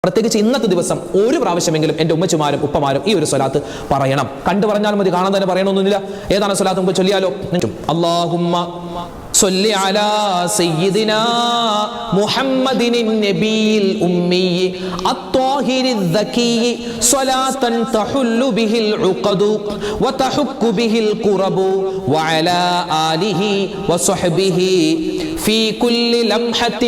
പ്രത്യേകിച്ച് ഇന്നത്തെ ദിവസം ഒരു പ്രാവശ്യമെങ്കിലും എൻ്റെ ഉമ്മച്ചുമാരും ഉപ്പമാരും ഈ ഒരു സ്വലാത്ത് പറയണം. കണ്ടു പറഞ്ഞാൽ മതി, കാണാൻ തന്നെ പറയണമെന്നൊന്നുമില്ല. ഏതാണ് സ്വലാത്ത് നമുക്ക് ചൊല്ലിയാലോ? അല്ലാഹുമ്മ صل على سيدنا محمد النبي الأمي الطاهر الذكي صلاة تحل به العقد وتحك به القرب وعلى آله وصحبه في كل لمحة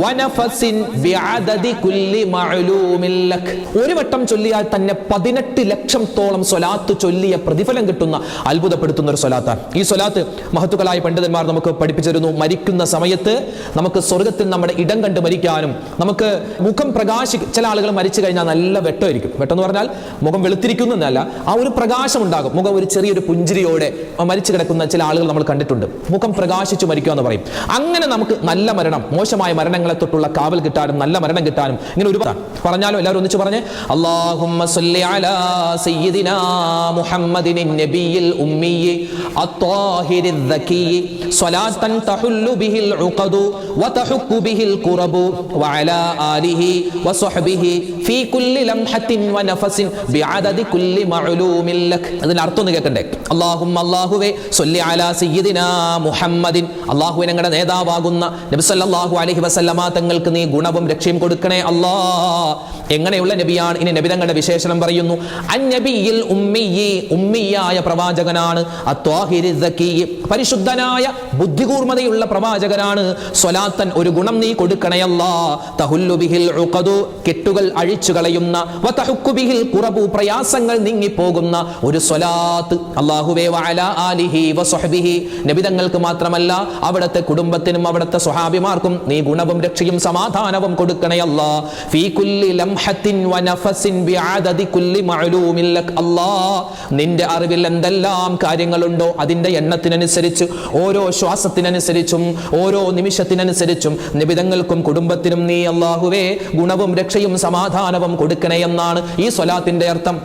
ونفس بعدد كل معلوم لك. ഒരു വട്ടം ചൊല്ലിയാൽ തന്നെ 18 ലക്ഷത്തോളം സ്വലാത്ത് ചൊല്ലിയ പ്രതിഫലം കിട്ടുന്ന അത്ഭുതപ്പെടുത്തുന്ന ഒരു സ്വലാത്താണ് ഈ സ്വലാത്ത്. മഹത്തുക്കളായ പണ്ഡിതന്മാർ നമുക്ക് പഠിപ്പിച്ചിരുന്നു, മരിക്കുന്ന സമയത്ത് നമുക്ക് സ്വർഗത്തിൽ നമ്മുടെ ഇടം കണ്ട് മരിക്കാനും നമുക്ക് മുഖം ചില ആളുകൾ മരിച്ചു കഴിഞ്ഞാൽ നല്ല വെട്ടമായിരിക്കും. വെട്ടെന്ന് പറഞ്ഞാൽ മുഖം വെളുത്തിരിക്കുന്നല്ല, ആ ഒരു പ്രകാശം ഉണ്ടാകും. മുഖം ഒരു ചെറിയൊരു പുഞ്ചിരിയോടെ മരിച്ചു കിടക്കുന്ന ചില ആളുകൾ നമ്മൾ കണ്ടിട്ടുണ്ട്. മുഖം പ്രകാശിച്ചു മരിക്കുക എന്ന് പറയും. അങ്ങനെ നമുക്ക് നല്ല മരണം, മോശമായ മരണങ്ങളെ തൊട്ടുള്ള കാവൽ കിട്ടാനും നല്ല മരണം കിട്ടാനും ഇങ്ങനെ ഒരുപാട് പറഞ്ഞാലും എല്ലാവരും ഒന്നിച്ച് പറഞ്ഞ് അല്ലാഹുമ്മ സ്വല്ലി അലാ സയ്യിദിനാ മുഹമ്മദിൻ നബിയിൽ ഉമ്മി അത്വാഹിരിൽ ദകീ സ്വലാത്തൻ തഹുല്ലു ബിഹിൽ ഉഖദു വതഹുക്കു ബിഹിൽ ഖുറബു വഅലാ ആലിഹി വസ്വഹ്ബിഹി ഫീ കുല്ലി ലംഹത്തിൻ വനഫസിൻ ബിഅദദി കുല്ലി മഅലൂമിൻ ലക്. അതിന്റെ അർത്ഥം ഒന്ന് കേൾക്കണ്ടേ? അല്ലാഹുമ്മ അല്ലാഹുവേ സ്വല്ലി അലാ സയ്യിദിനാ മുഹമ്മദിൻ, അല്ലാഹുവേ ഞങ്ങളുടെ നേതാവാകുന്ന നബി സല്ലല്ലാഹു അലൈഹി വസല്ലമ തങ്ങൾക്ക് നീ ഗുണവും രക്ഷയും കൊടുക്കണേ അല്ലാ. എങ്ങനെയുള്ള നബിയാണ്? ഇനി നബി തങ്ങളുടെ വിശേഷണം പറയുന്നു. അന്നബിയിൽ ഉമ്മിയി, ഉമ്മിയായ പ്രവാചകനാണ്. അത്വാഹിരി ദകീ, പരിശുദ്ധനായ ബുദ്ധികൂർമ്മതയുള്ള പ്രവാചകനാണ്. സ്വലാത്തൻ, ഒരു ഗുണം നീ കൊടുക്കണേ അല്ലാ. തഹുല്ലു ബിഹിൽ ഉഖദു, കെട്ടുകൾ അഴിച്ചു കളയുന്ന, വതഹുക്കു ബിഹിൽ ഖുറബു, പ്രയാസങ്ങൾ നീങ്ങിപ്പോകുന്ന ഒരു സ്വലാത്ത്. അല്ലാഹുവേ വഅലാ ആലിഹി വസ്വഹ്ബിഹി, നബി തങ്ങൾക്ക് മാത്രമല്ല അവിടുത്തെ കുടുംബത്തിനും അവിടുത്തെ സ്വഹാബിമാർക്കും നീ ഗുണവും രക്ഷയും സമാധാനവും കൊടുക്കണേ അല്ലാ. ഫീ കുല്ലി ലംഹത്തിൻ വനഫസിൻ ബിഅദദി കുല്ലി മഅലൂമിൻ ലക്. അല്ലാ, നിന്റെ അറിവിൽ എന്തെല്ലാം കാര്യങ്ങളുണ്ടോ അതിന്റെ എണ്ണത്തിനനുസരിച്ച്, ഓരോ ശ്വാസത്തിനനുസരിച്ചും ഓരോ നിമിഷത്തിനനുസരിച്ചും നബിതങ്ങൾക്കും കുടുംബത്തിനും നീ അല്ലാഹുവേ ഗുണവും രക്ഷയും സമാധാനവും കൊടുക്കണേ എന്നാണ് ഈ സ്വലാത്തിന്റെ അർത്ഥം.